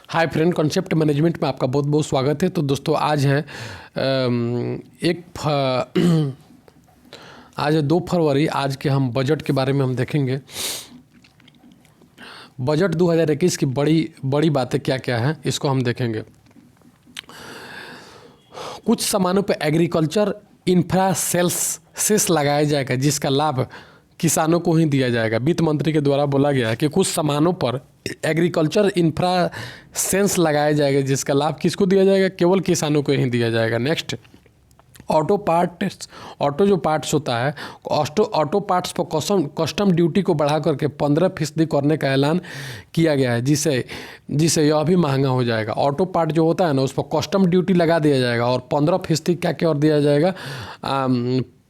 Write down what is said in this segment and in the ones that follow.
Hi friend, concept management में आपका बहुत बहुत स्वागत है। तो दोस्तों आज है आज है 2 फरवरी। आज के हम बजट के बारे में हम देखेंगे। बजट 2021 की बड़ी बातें क्या क्या हैं इसको हम देखेंगे। कुछ सामानों पर एग्रीकल्चर इंफ्रा सेस लगाया जाएगा जिसका लाभ किसानों को ही दिया जाएगा। वित्त मंत्री के द्वारा बोला गया है कि कुछ सामानों पर एग्रीकल्चर इंफ्रा सेंस लगाया जाएगा जिसका लाभ किसको दिया जाएगा, केवल किसानों को ही दिया जाएगा। नेक्स्ट, ऑटो जो पार्ट्स होता है, ऑटो पार्ट्स पर कस्टम ड्यूटी को बढ़ा करके 15% करने का ऐलान किया गया है, जिससे यह भी महंगा हो जाएगा। ऑटो पार्ट जो होता है ना, उस पर कस्टम ड्यूटी लगा दिया जाएगा और 15% क्या क्या और दिया जाएगा,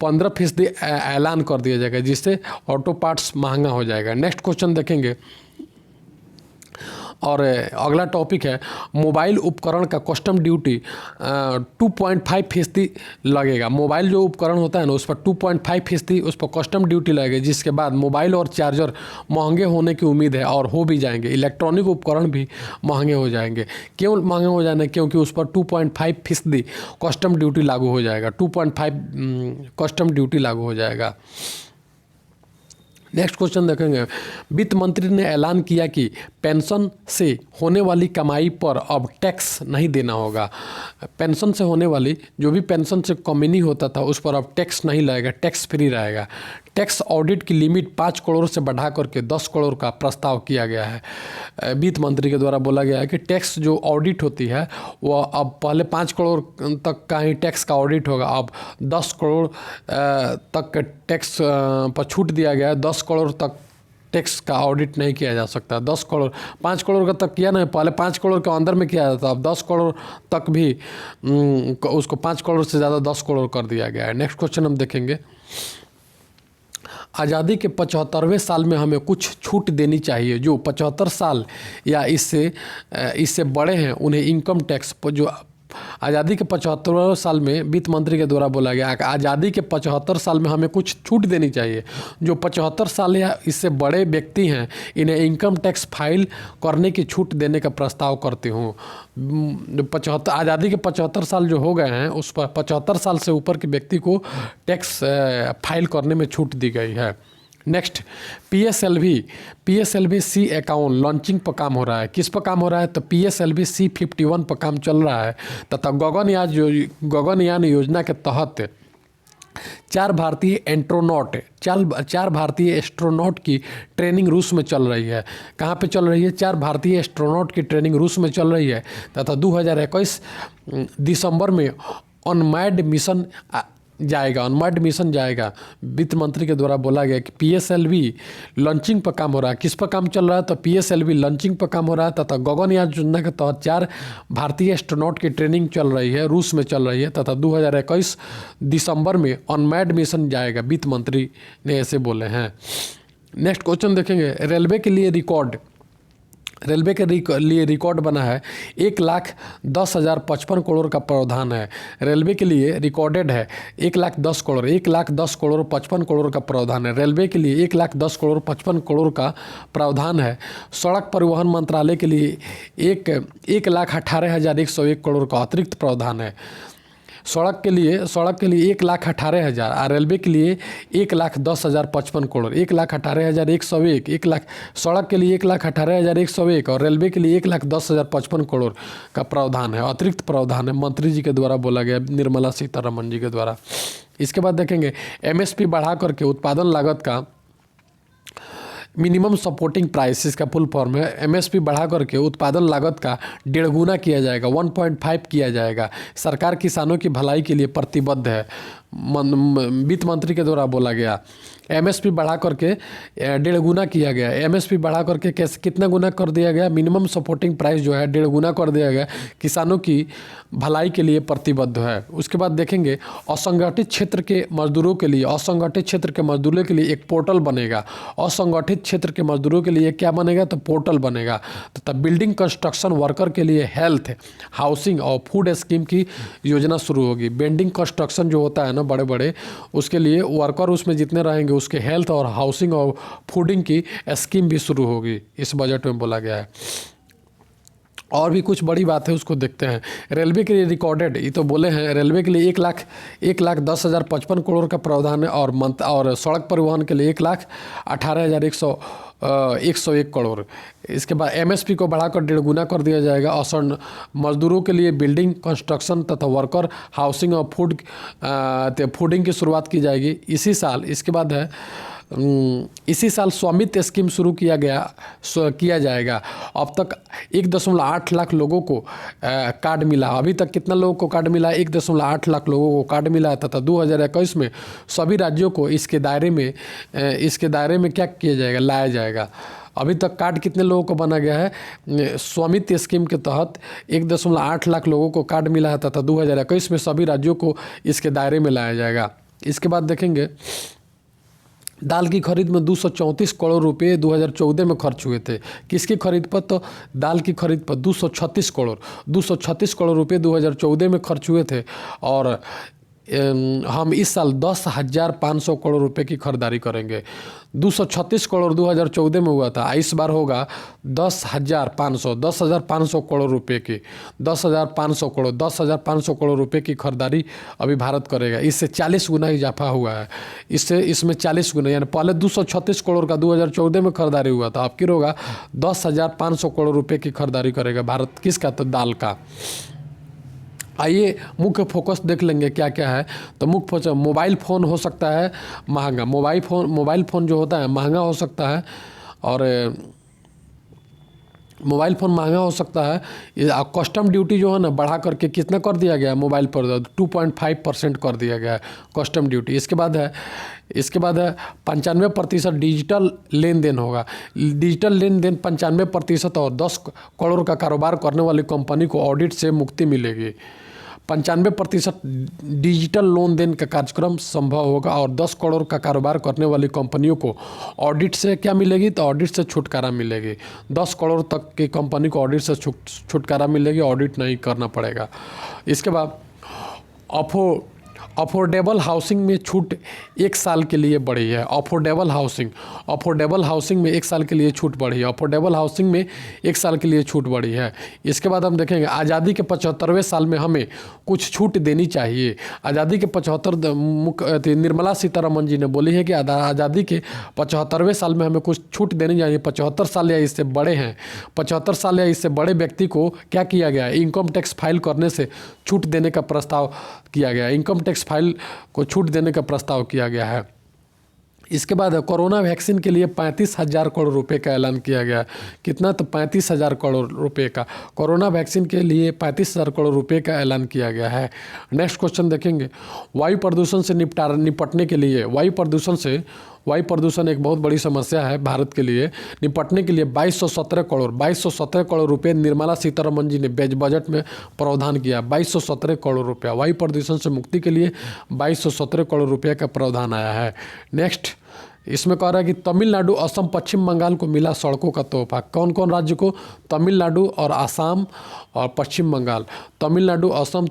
15% ऐलान कर दिया जाएगा, जिससे ऑटो पार्ट्स महंगा हो जाएगा। नेक्स्ट क्वेश्चन देखेंगे और अगला टॉपिक है मोबाइल उपकरण का कस्टम ड्यूटी 2.5% लगेगा। मोबाइल जो उपकरण होता है ना, उस पर 2.5% उस पर कस्टम ड्यूटी लगेगी, जिसके बाद मोबाइल और चार्जर महंगे होने की उम्मीद है और हो भी जाएंगे। इलेक्ट्रॉनिक उपकरण भी महंगे हो जाएंगे। क्यों महंगे हो जाने? क्योंकि उस पर 2.5% कस्टम ड्यूटी लागू हो जाएगा। 2.5 कस्टम ड्यूटी लागू हो जाएगा। नेक्स्ट क्वेश्चन देखेंगे। वित्त मंत्री ने ऐलान किया कि पेंशन से होने वाली कमाई पर अब टैक्स नहीं देना होगा। पेंशन से होने वाली जो भी पेंशन से कमी होता था उस पर अब टैक्स नहीं लगेगा, टैक्स फ्री रहेगा। टैक्स ऑडिट की लिमिट 5 करोड़ से बढ़ा करके 10 करोड़ का प्रस्ताव किया गया है। वित्त मंत्री के द्वारा बोला गया है कि टैक्स जो ऑडिट होती है वह अब पहले 5 करोड़ तक का ही टैक्स का ऑडिट होगा, अब 10 करोड़ तक टैक्स पर छूट दिया गया है। 10 करोड़ तक टैक्स का ऑडिट नहीं किया जा सकता। 10 करोड़ 5 करोड़ का तक किया नहीं, पहले 5 करोड़ के अंदर में किया जाता, अब 10 करोड़ तक भी उसको 5 करोड़ से ज़्यादा 10 करोड़ कर दिया गया है। नेक्स्ट क्वेश्चन हम देखेंगे। आज़ादी के 75वें साल में हमें कुछ छूट देनी चाहिए। जो 75 साल या इससे बड़े हैं उन्हें इनकम टैक्स जो आज़ादी के 75वें साल में वित्त मंत्री के द्वारा बोला गया कि आज़ादी के 75 साल में हमें कुछ छूट देनी चाहिए। जो 75 साल या इससे बड़े व्यक्ति हैं इन्हें इनकम टैक्स फाइल करने की छूट देने का प्रस्ताव करती हूँ। आज़ादी के 75 साल जो हो गए हैं उस पर 75 साल से ऊपर के व्यक्ति को टैक्स फाइल करने में छूट दी गई है। Next, PSLV C account launching पर काम हो रहा है। किस पर काम हो रहा है? तो PSLV C51 पर काम चल रहा है तथा गगनयान योजना के तहत 4 भारतीय एस्ट्रोनॉट की ट्रेनिंग रूस में चल रही है। कहाँ पे चल रही है? 4 भारतीय एस्ट्रोनॉट की ट्रेनिंग रूस में चल रही है तथा 2021 दिसंबर में अनमैन्ड मिशन जाएगा। वित्त मंत्री के द्वारा बोला गया कि PSLV लॉन्चिंग पर काम हो रहा है। किस पर काम चल रहा है? तो PSLV लॉन्चिंग पर काम हो रहा है तथा गगनयान योजना के तहत 4 भारतीय एस्ट्रोनॉट की ट्रेनिंग चल रही है, रूस में चल रही है तथा 2021 दिसंबर में अनमैन्ड मिशन जाएगा। वित्त मंत्री ने ऐसे बोले हैं। नेक्स्ट क्वेश्चन देखेंगे। रेलवे के लिए रिकॉर्ड बना है। 1,10,055 करोड़ का प्रावधान है। रेलवे के लिए रिकॉर्डेड है 1,10 करोड़ 55 करोड़ का प्रावधान है। रेलवे के लिए 1,10 करोड़ 55 करोड़ का प्रावधान है। सड़क परिवहन मंत्रालय के लिए 1,18,101 करोड़ का अतिरिक्त प्रावधान है। सड़क के लिए 1,18,000 और रेलवे के लिए 1,10,055 करोड़। 1,18,101 1,00,000 सड़क के लिए 1,18,101 और रेलवे के लिए 1,10,055 करोड़ का प्रावधान है, अतिरिक्त प्रावधान है। मंत्री जी के द्वारा बोला गया, निर्मला सीतारमण जी के द्वारा। इसके बाद देखेंगे MSP बढ़ा करके उत्पादन लागत का मिनिमम सपोर्टिंग प्राइस, इसका फुल फॉर्म है। MSP बढ़ा करके उत्पादन लागत का 1.5 गुना किया जाएगा, 1.5 किया जाएगा। सरकार किसानों की भलाई के लिए प्रतिबद्ध है। वित्त मंत्री के द्वारा बोला गया। MSP बढ़ा करके 1.5 गुना किया गया। MSP बढ़ा करके कैसे कितना गुना कर दिया गया? मिनिमम सपोर्टिंग प्राइस जो है 1.5 गुना कर दिया गया। किसानों की भलाई के लिए प्रतिबद्ध है। उसके बाद देखेंगे असंगठित क्षेत्र के मजदूरों के लिए एक पोर्टल बनेगा। असंगठित क्षेत्र के मजदूरों के लिए क्या बनेगा? तो पोर्टल बनेगा तथा बिल्डिंग कंस्ट्रक्शन वर्कर के लिए हेल्थ, हाउसिंग और फूड स्कीम की योजना शुरू होगी। बिल्डिंग कंस्ट्रक्शन जो होता है ना बड़े उसके लिए वर्कर उसमें जितने रहेंगे उसके हेल्थ और हाउसिंग और फूडिंग की स्कीम भी शुरू होगी, इस बजट में बोला गया है। और भी कुछ बड़ी बात है उसको देखते हैं। रेलवे के लिए रिकॉर्डेड, ये तो बोले हैं रेलवे के लिए 1,10,055 करोड़ का प्रावधान है, और सड़क परिवहन के लिए 1,18,101 करोड़। इसके बाद एमएसपी को बढ़ाकर 1.5 गुना कर दिया जाएगा। असंगठित मजदूरों के लिए बिल्डिंग कंस्ट्रक्शन तथा वर्कर हाउसिंग और फूडिंग की शुरुआत की जाएगी इसी साल। इसके बाद है इसी साल स्वामित्व स्कीम शुरू किया जाएगा। अब तक 1.8 लाख लोगों को कार्ड मिला। अभी तक कितना लोगों को कार्ड मिला? 1.8 लाख लोगों को कार्ड मिला तथा 2021 में सभी राज्यों को इसके दायरे में क्या किया जाएगा? लाया जाएगा। अभी तक कार्ड कितने लोगों को बना गया है? स्वामित्व स्कीम के तहत 1.8 लाख लोगों को कार्ड मिला है तथा 2021 में सभी राज्यों को इसके दायरे में लाया जाएगा। इसके बाद देखेंगे दाल की खरीद में 234 करोड़ रुपए 2014 में खर्च हुए थे। किसकी खरीद पर? तो दाल की खरीद पर 236 करोड़ रुपए 2014 में खर्च हुए थे, और हम इस साल 10,500 करोड़ रुपए की खरीदारी करेंगे। 236 करोड़ 2014 में हुआ था, इस बार होगा 10,500 करोड़ रुपए की 10,500 करोड़ रुपए की खरीदारी अभी भारत करेगा। इससे 40 गुना इजाफा हुआ है। इसमें 40 गुना, यानी पहले 236 करोड़ का 2014 में खरीदारी हुआ था, अब की होगा 10,500 करोड़ रुपए की खरीदारी करेगा भारत। किसका? तो दाल का। आइए मुख्य फोकस देख लेंगे क्या क्या है। तो मुख्य फोकस मोबाइल फ़ोन हो सकता है महंगा। मोबाइल फ़ोन जो होता है महंगा हो सकता है, और मोबाइल फ़ोन महंगा हो सकता है। कस्टम ड्यूटी जो है ना बढ़ा करके कितना कर दिया गया है मोबाइल पर? 2.5% कर दिया गया है कस्टम ड्यूटी। इसके बाद है 95% डिजिटल लेन देन होगा। डिजिटल लेन देन 95%, और 10 करोड़ का कारोबार करने वाली कंपनी को ऑडिट से मुक्ति मिलेगी। 95% डिजिटल लेन देन का कार्यक्रम संभव होगा, और 10 करोड़ का कारोबार करने वाली कंपनियों को ऑडिट से क्या मिलेगी? तो ऑडिट से छुटकारा मिलेगी। 10 करोड़ तक की कंपनी को ऑडिट से छुटकारा मिलेगी, ऑडिट नहीं करना पड़ेगा। इसके बाद अफोर्डेबल हाउसिंग में छूट 1 साल के लिए बढ़ी है। अफोर्डेबल हाउसिंग में 1 साल के लिए छूट बढ़ी है। अफोर्डेबल हाउसिंग में 1 साल के लिए छूट बढ़ी है। इसके बाद हम देखेंगे आज़ादी के 75वें साल में हमें कुछ छूट देनी चाहिए। आज़ादी के 75 निर्मला सीतारमण जी ने बोली है कि आज़ादी के 75वें साल में हमें कुछ छूट देनी चाहिए। 75 साल या इससे बड़े हैं, 75 साल या इससे बड़े व्यक्ति को क्या किया गया है? इनकम टैक्स फाइल करने से छूट देने का प्रस्ताव किया गया है। इनकम टैक्स फाइल को छूट देने का प्रस्ताव किया गया है। इसके बाद कोरोना वैक्सीन के लिए 35,000 करोड़ रुपए का ऐलान किया गया। कितना? तो 35,000 करोड़ रुपए का कोरोना वैक्सीन के लिए 35,000 करोड़ रुपए का ऐलान किया गया है। नेक्स्ट क्वेश्चन देखेंगे, वायु प्रदूषण से निपटने के लिए वायु प्रदूषण एक बहुत बड़ी समस्या है भारत के लिए। निपटने के लिए 2217 करोड़ रुपए निर्मला सीतारमण जी ने बजट में प्रावधान किया। 2217 करोड़ रुपया वायु प्रदूषण से मुक्ति के लिए 2217 करोड़ रुपये का प्रावधान आया है। नेक्स्ट इसमें कह रहा है कि तमिलनाडु, असम, पश्चिम बंगाल को मिला सड़कों का तोहफा। कौन कौन राज्य को? तमिलनाडु और असम और पश्चिम बंगाल। तमिलनाडु, असम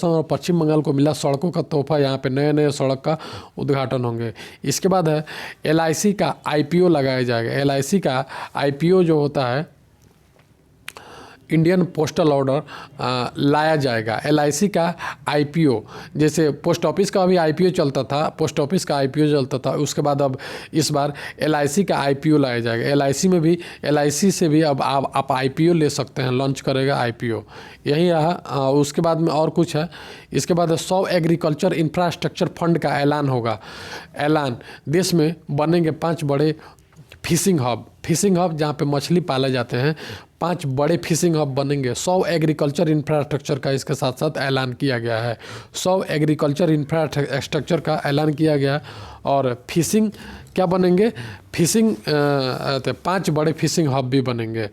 और पश्चिम बंगाल को मिला सड़कों का तोहफा। यहाँ पे नए नए सड़क का उद्घाटन होंगे। इसके बाद है LIC का IPO लगाया जाएगा। LIC का IPO जो होता है इंडियन पोस्टल ऑर्डर लाया जाएगा। LIC का IPO, जैसे पोस्ट ऑफिस का अभी IPO चलता था, उसके बाद अब इस बार LIC का IPO लाया जाएगा। LIC से भी अब आप IPO ले सकते हैं, लॉन्च करेगा IPO। यही रहा। उसके बाद में और कुछ है। इसके बाद 100 एग्रीकल्चर इंफ्रास्ट्रक्चर फंड का ऐलान होगा। देश में बनेंगे 5 बड़े फिशिंग हब जहाँ पे मछली पाले जाते हैं। 5 बड़े फिशिंग हब बनेंगे। 100 एग्रीकल्चर इंफ्रास्ट्रक्चर का इसके साथ साथ ऐलान किया गया है। 100 एग्रीकल्चर इंफ्रास्ट्रक्चर का ऐलान किया गया। और फिशिंग क्या बनेंगे? 5 बड़े फिशिंग हब भी बनेंगे।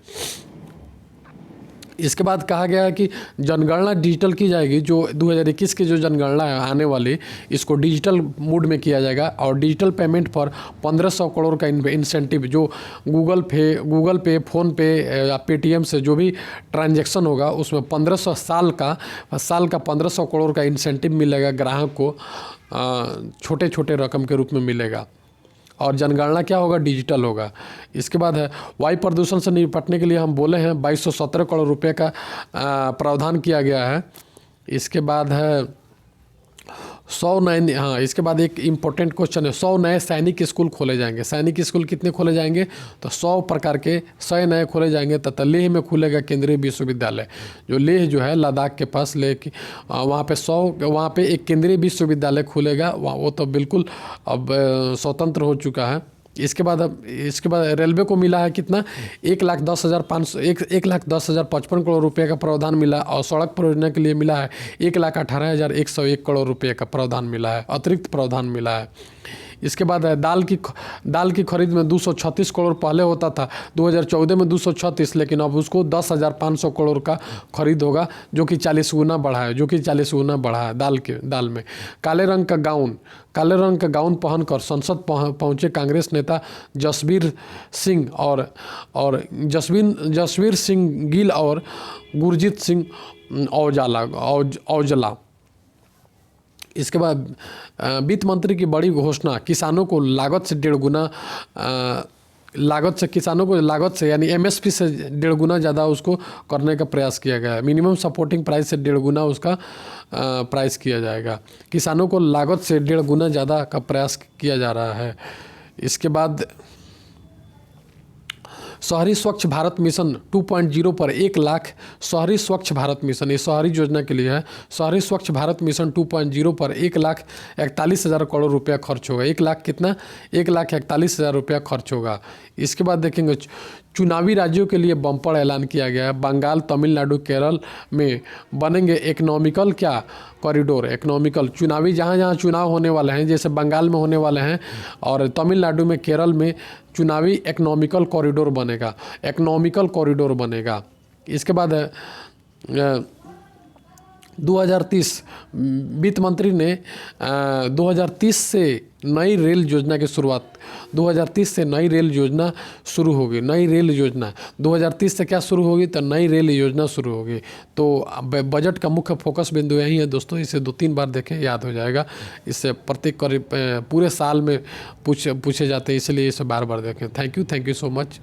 इसके बाद कहा गया है कि जनगणना डिजिटल की जाएगी। जो 2021 की जो जनगणना है आने वाली, इसको डिजिटल मोड में किया जाएगा। और डिजिटल पेमेंट पर 1500 करोड़ का इंसेंटिव, जो गूगल पे, फ़ोन पे या पेटीएम से जो भी ट्रांजैक्शन होगा उसमें 1500 साल का 1500 करोड़ का इंसेंटिव मिलेगा ग्राहक को, छोटे छोटे रकम के रूप में मिलेगा। और जनगणना क्या होगा, डिजिटल होगा। इसके बाद है वायु प्रदूषण से निपटने के लिए हम बोले हैं 2217 करोड़ रुपए का प्रावधान किया गया है। इसके बाद है 100 नए, हाँ इसके बाद एक इम्पोर्टेंट क्वेश्चन है, 100 नए सैनिक स्कूल खोले जाएंगे। सैनिक स्कूल कितने खोले जाएंगे, तो 100 प्रकार के 100 नए खोले जाएंगे। तथा लेह में खुलेगा केंद्रीय विश्वविद्यालय, जो लेह जो है लद्दाख के पास, लेह की वहाँ पे 100 वहाँ पे एक केंद्रीय विश्वविद्यालय खुलेगा। वो तो बिल्कुल अब स्वतंत्र हो चुका है। इसके बाद रेलवे को मिला है कितना, 1,10,55 करोड़ रुपए का प्रावधान मिला। और सड़क परियोजना के लिए मिला है 1,18,101 करोड़ रुपए का प्रावधान मिला है, अतिरिक्त प्रावधान मिला है। इसके बाद है दाल की खरीद में 236 करोड़ पहले होता था, 2014 में 236, लेकिन अब उसको 10,500 करोड़ का खरीद होगा, जो कि 40 गुना बढ़ा है दाल में। काले रंग का गाउन पहनकर संसद पहुंचे कांग्रेस नेता जसबीर सिंह गिल और गुरजीत सिंह औजला। इसके बाद वित्त मंत्री की बड़ी घोषणा, किसानों को लागत से 1.5 गुना यानी एमएसपी से 1.5 गुना ज़्यादा उसको करने का प्रयास किया गया है। मिनिमम सपोर्टिंग प्राइस से 1.5 गुना उसका प्राइस किया जाएगा। किसानों को लागत से 1.5 गुना ज़्यादा का प्रयास किया जा रहा है। इसके बाद शहरी स्वच्छ भारत मिशन 2.0 पर 1 लाख शहरी स्वच्छ भारत मिशन, ये शहरी योजना के लिए है। शहरी स्वच्छ भारत मिशन 2.0 पर 1,41,000 करोड़ रुपया खर्च होगा। 1,41,000 रुपया खर्च होगा। इसके बाद देखेंगे चुनावी राज्यों के लिए बम्पर ऐलान किया गया है। बंगाल, तमिलनाडु, केरल में बनेंगे इकोनॉमिकल कॉरिडोर। चुनावी जहाँ चुनाव होने वाले हैं, जैसे बंगाल में होने वाले हैं और तमिलनाडु में, केरल में चुनावी इकोनॉमिकल कॉरिडोर बनेगा। इसके बाद 2030 वित्त मंत्री ने 2030 से नई रेल योजना की शुरुआत, 2030 से नई रेल योजना शुरू होगी। 2030 से क्या शुरू होगी, तो नई रेल योजना शुरू होगी। तो बजट का मुख्य फोकस बिंदु यही है दोस्तों, इसे 2-3 बार देखें, याद हो जाएगा। इससे पूरे साल में पूछे जाते हैं, इसलिए इसे बार बार देखें। Thank you so much.